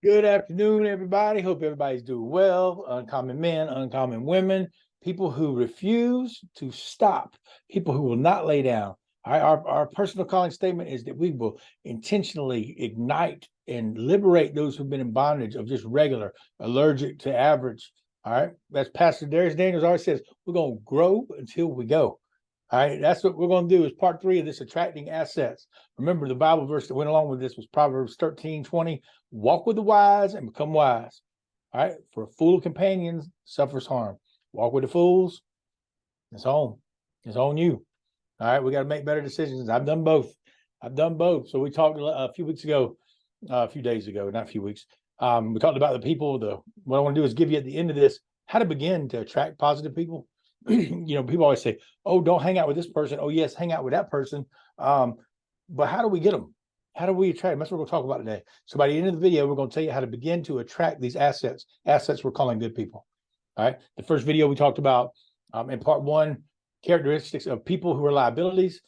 Good afternoon, everybody. Hope everybody's doing well. Uncommon men, uncommon women, people who refuse to stop, people who will not lay down. Our personal calling statement is that we will intentionally ignite and liberate those who've been in bondage of just regular, allergic to average. All right. That's Pastor Darius Daniels always says, we're going to grow until we go. All right. That's what we're going to do is part 3 of this attracting assets. Remember, the Bible verse that went along with this was Proverbs 13:20. Walk with the wise and become wise. All right. For a fool of companions suffers harm. Walk with the fools. It's on. It's on you. All right. We got to make better decisions. I've done both. So we talked a few weeks ago, a few days ago, not a few weeks. We talked about the people. What I want to do is give you at the end of this how to begin to attract positive people. People always say, "Oh, don't hang out with this person." Oh, yes, hang out with that person. But how do we get them? How do we attract them? That's what we're going to talk about today. So by the end of the video, we're going to tell you how to begin to attract these assets. Assets we're calling good people. All right. The first video we talked about in part 1, characteristics of people who are liabilities.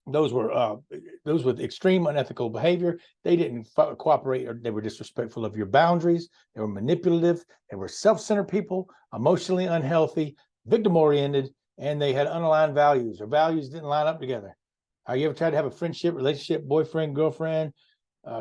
Those with extreme unethical behavior. They didn't cooperate, or they were disrespectful of your boundaries. They were manipulative. They were self-centered people, emotionally unhealthy, victim-oriented, and they had unaligned values. Their values didn't line up together. You ever tried to have a friendship, relationship, boyfriend, girlfriend,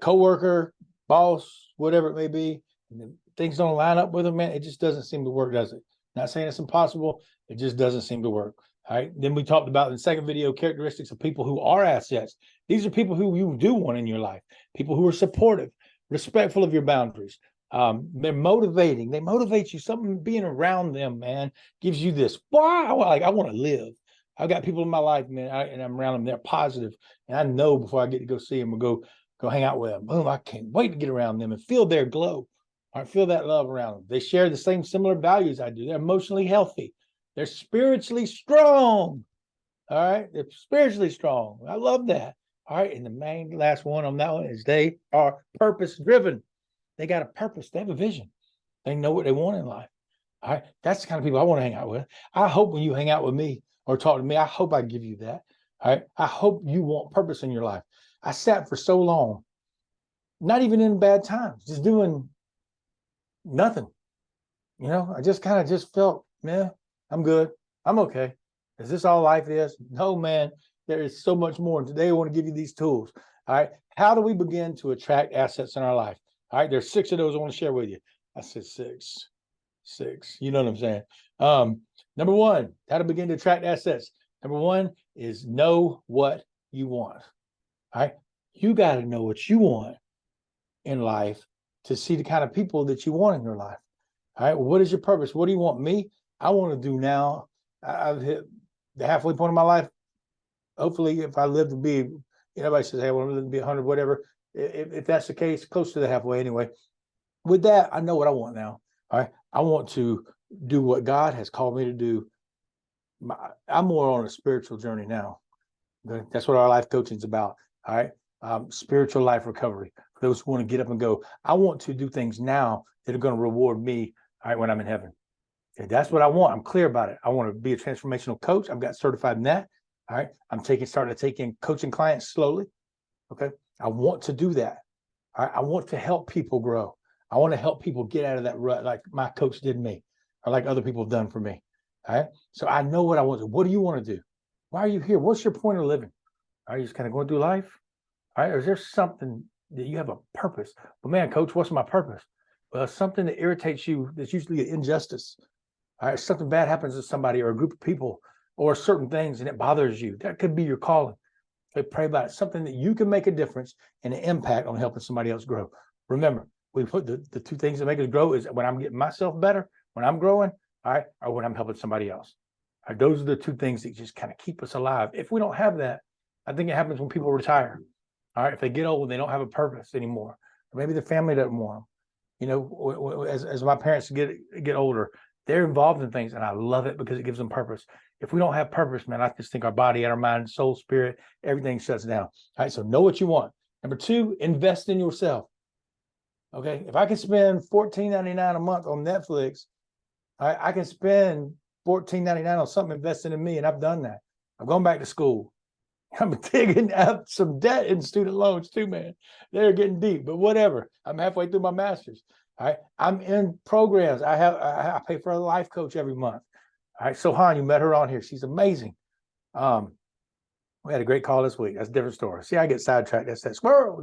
co-worker, boss, whatever it may be, and things don't line up with them, man? It just doesn't seem to work, does it? Not saying it's impossible. It just doesn't seem to work. All right. Then we talked about in the second video, characteristics of people who are assets. These are people who you do want in your life. People who are supportive, respectful of your boundaries. They're motivating. They motivate you. Something being around them, man, gives you this. Wow, I want to live. I've got people in my life, man, and I'm around them. They're positive, and I know before I get to go see them or go hang out with them. Boom! I can't wait to get around them and feel their glow. I feel that love around them. They share the same similar values I do. They're emotionally healthy. They're spiritually strong. All right, they're spiritually strong. I love that. All right, and the main last one on that one is they are purpose driven. They got a purpose. They have a vision. They know what they want in life. All right, that's the kind of people I want to hang out with. I hope when you hang out with me or talk to me, I hope I give you that. All right, I hope you want purpose in your life. I sat for so long, not even in bad times, just doing nothing. I just kind of just felt, man, I'm good. I'm okay. Is this all life is? No, man, there is so much more. And today I want to give you these tools. All right. How do we begin to attract assets in our life? All right. There's 6 of those I want to share with you. I said 6. You know what I'm saying? Number 1, how to begin to attract assets. Number 1 is know what you want. All right. You got to know what you want in life to see the kind of people that you want in your life. All right. Well, what is your purpose? What do you want? Me? I want to do now. I've hit the halfway point of my life. Hopefully, if I live to be, everybody says, hey, I want to live to be 100, whatever. If that's the case, close to the halfway anyway. With that, I know what I want now. All right. I want to do what God has called me to do. I'm more on a spiritual journey now. Okay? That's what our life coaching is about. All right. Spiritual life recovery. For those who want to get up and go, I want to do things now that are going to reward me, all right, when I'm in heaven. Okay, that's what I want. I'm clear about it. I want to be a transformational coach. I've got certified in that. All right. I'm starting to take in coaching clients slowly. Okay. I want to do that. All right. I want to help people grow. I want to help people get out of that rut like my coach did me, or like other people have done for me. All right. So I know what I want to do. What do you want to do? Why are you here? What's your point of living? Are you just kind of going through life? All right. Or is there something that you have a purpose? Well, man, coach, what's my purpose? Well, something that irritates you. That's usually an injustice. All right, something bad happens to somebody or a group of people or certain things and it bothers you. That could be your calling. Okay, pray about it. Something that you can make a difference and an impact on helping somebody else grow. Remember, we put the 2 things that make us grow is when I'm getting myself better, when I'm growing, all right, or when I'm helping somebody else. All right, those are the 2 things that just kind of keep us alive. If we don't have that, I think it happens when people retire. All right, if they get old, they don't have a purpose anymore. Or maybe the family doesn't want them. As my parents get older, they're involved in things, and I love it because it gives them purpose. If we don't have purpose, man, I just think our body, our mind, soul, spirit, everything shuts down. All right, so know what you want. Number 2, invest in yourself. Okay, if I can spend $14.99 a month on Netflix, I can spend $14.99 on something investing in me, and I've done that. I've gone back to school. I'm digging up some debt in student loans too, man. They're getting deep, but whatever. I'm halfway through my master's. All right. I'm in programs. I pay for a life coach every month. All right. Sohan, you met her on here. She's amazing. We had a great call this week. That's a different story. See, I get sidetracked. That's that squirrel,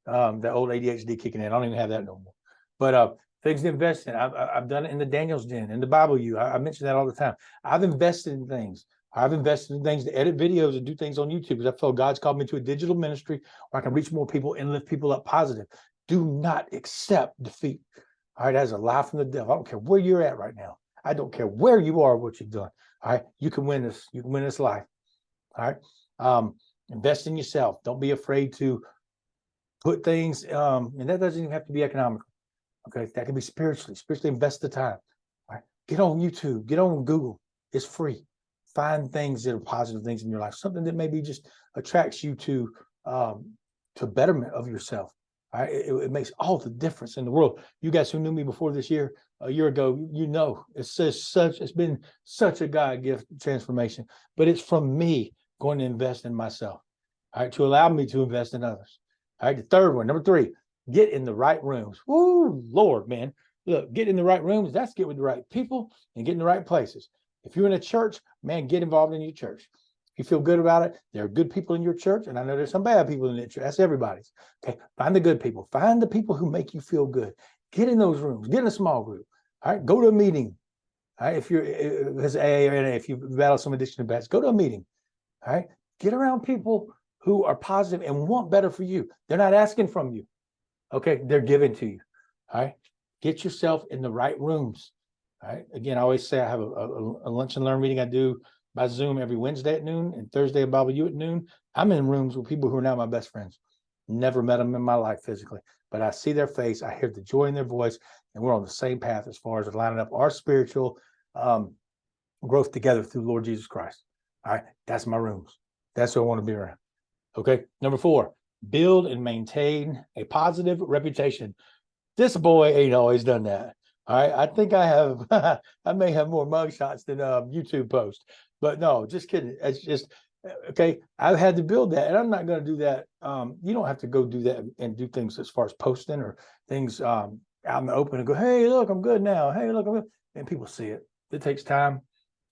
that old ADHD kicking in. I don't even have that no more. But things to invest in. I've done it in the Daniel's Den, in the Bible U. I mention that all the time. I've invested in things. I've invested in things to edit videos and do things on YouTube because I feel God's called me to a digital ministry where I can reach more people and lift people up positive. Do not accept defeat. All right, that's a lie from the devil. I don't care where you're at right now. I don't care where you are, what you've done. All right, you can win this. You can win this life. All right, invest in yourself. Don't be afraid to put things, and that doesn't even have to be economical. Okay, that can be spiritually. Spiritually, invest the time. All right, get on YouTube. Get on Google. It's free. Find things that are positive things in your life. Something that maybe just attracts you to betterment of yourself. All right, it makes all the difference in the world. You guys who knew me before this year, a year ago, it's been such a God gift transformation. But it's from me going to invest in myself. All right, to allow me to invest in others. All right, the third one, number 3, get in the right rooms. Woo, Lord, man. Look, get in the right rooms. That's get with the right people and get in the right places. If you're in a church, man, get involved in your church. If you feel good about it, there are good people in your church, and I know there's some bad people in the church. That's everybody's. Okay, find the good people. Find the people who make you feel good. Get in those rooms. Get in a small group. All right, go to a meeting. All right, if it's AA or NA, if you battle some addiction to bats, go to a meeting. All right, get around people who are positive and want better for you. They're not asking from you. Okay, they're giving to you. All right, get yourself in the right rooms. All right, again, I always say I have a lunch and learn meeting I do by Zoom every Wednesday at noon and Thursday at Bible U at noon. I'm in rooms with people who are now my best friends. Never met them in my life physically, but I see their face, I hear the joy in their voice, and we're on the same path as far as lining up our spiritual growth together through Lord Jesus Christ. All right, that's my rooms. That's who I want to be around. Okay, number 4, build and maintain a positive reputation. This boy ain't always done that. All right, I think I have. I may have more mugshots than YouTube posts, but no, just kidding. It's just okay. I've had to build that, and I'm not going to do that. You don't have to go do that and do things as far as posting or things out in the open and go, "Hey, look, I'm good now. Hey, look, I'm good," and people see it. It takes time.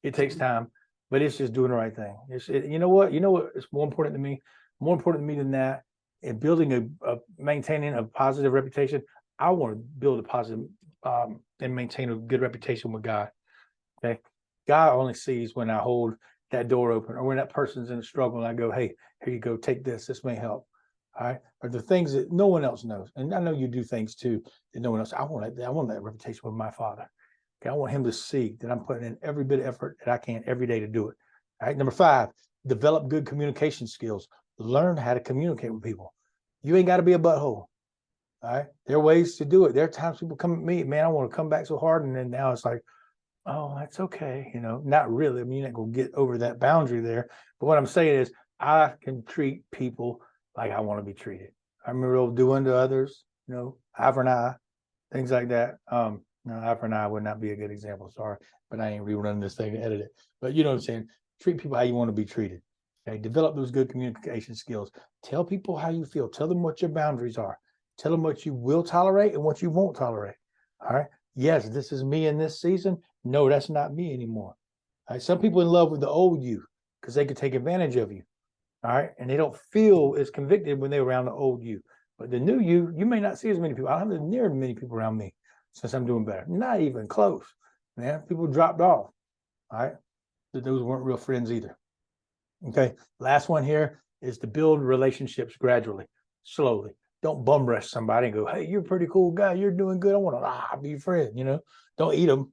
It takes time, but it's just doing the right thing. You know what? You know what is more important to me? More important to me than that, in building maintaining a positive reputation. I want to build a positive and maintain a good reputation with God. Okay. God only sees when I hold that door open or when that person's in a struggle and I go, hey, here you go, take this. This may help. All right. Or the things that no one else knows. And I know you do things too that no one else. I want that reputation with my Father. Okay. I want him to see that I'm putting in every bit of effort that I can every day to do it. All right. Number 5, develop good communication skills. Learn how to communicate with people. You ain't got to be a butthole. All right. There are ways to do it. There are times people come at me, man, I want to come back so hard. And then now it's like, oh, that's okay. Not really. I mean, you're not going to get over that boundary there. But what I'm saying is I can treat people like I want to be treated. I remember do unto others, eye for an eye, things like that. No, eye for an eye would not be a good example. Sorry, but I ain't rerunning this thing to edit it. But you know what I'm saying? Treat people how you want to be treated. Okay. Develop those good communication skills. Tell people how you feel. Tell them what your boundaries are. Tell them what you will tolerate and what you won't tolerate. All right. Yes, this is me in this season. No, that's not me anymore. All right. Some people in love with the old you because they could take advantage of you. All right. And they don't feel as convicted when they're around the old you. But the new you may not see as many people. I don't have near as many people around me since I'm doing better. Not even close. Man, people dropped off. All right. Those weren't real friends either. Okay. Last one here is to build relationships gradually, slowly. Don't bum rush somebody and go, hey, you're a pretty cool guy. You're doing good. I want to be your friend. Don't eat them.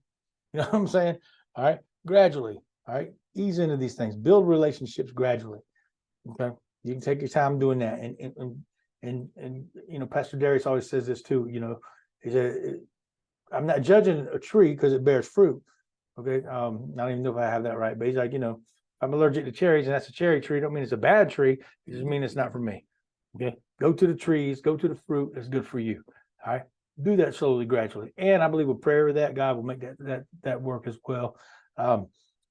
You know what I'm saying? All right. Gradually. All right. Ease into these things. Build relationships gradually. Okay. You can take your time doing that. And Pastor Darius always says this too, I'm not judging a tree because it bears fruit. Okay. I don't even know if I have that right, but he's like, I'm allergic to cherries and that's a cherry tree. Don't mean it's a bad tree. It just means it's not for me. Okay. Go to the trees, go to the fruit that's good for you. All right. Do that slowly, gradually. And I believe with prayer with that, God will make that work as well.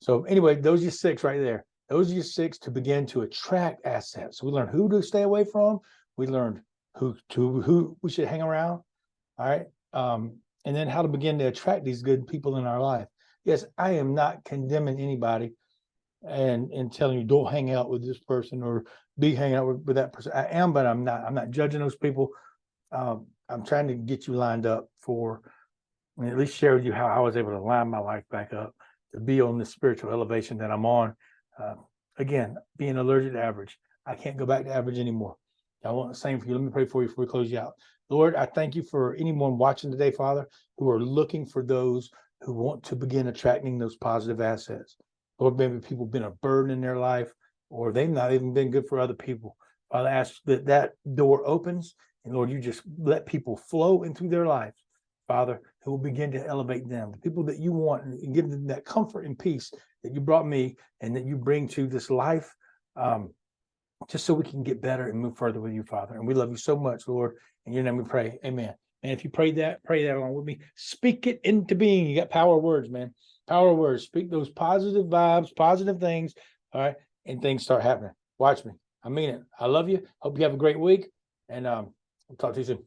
So anyway, those are 6 right there. Those are your 6 to begin to attract assets. We learned who to stay away from. We learned who we should hang around. All right. And then how to begin to attract these good people in our life. Yes, I am not condemning anybody and telling you don't hang out with this person or be hanging out with that person. I am, but I'm not judging those people. I'm trying to get you lined up for, and at least share with you how I was able to line my life back up to be on the spiritual elevation that I'm on. Again, being allergic to average. I can't go back to average anymore. I want the same for you. Let me pray for you before we close you out. Lord, I thank you for anyone watching today, Father, who are looking for those who want to begin attracting those positive assets. Lord, maybe people have been a burden in their life, or they've not even been good for other people. Father, I ask that that door opens, and Lord, you just let people flow into their lives, Father, who will begin to elevate them, the people that you want, and give them that comfort and peace that you brought me and that you bring to this life, just so we can get better and move further with you, Father. And we love you so much, Lord. In your name we pray. Amen. And if you prayed that, pray that along with me. Speak it into being. You got power words, man. Power words. Speak those positive vibes, positive things. All right. And things start happening. Watch me. I mean it. I love you. Hope you have a great week. And I'll talk to you soon.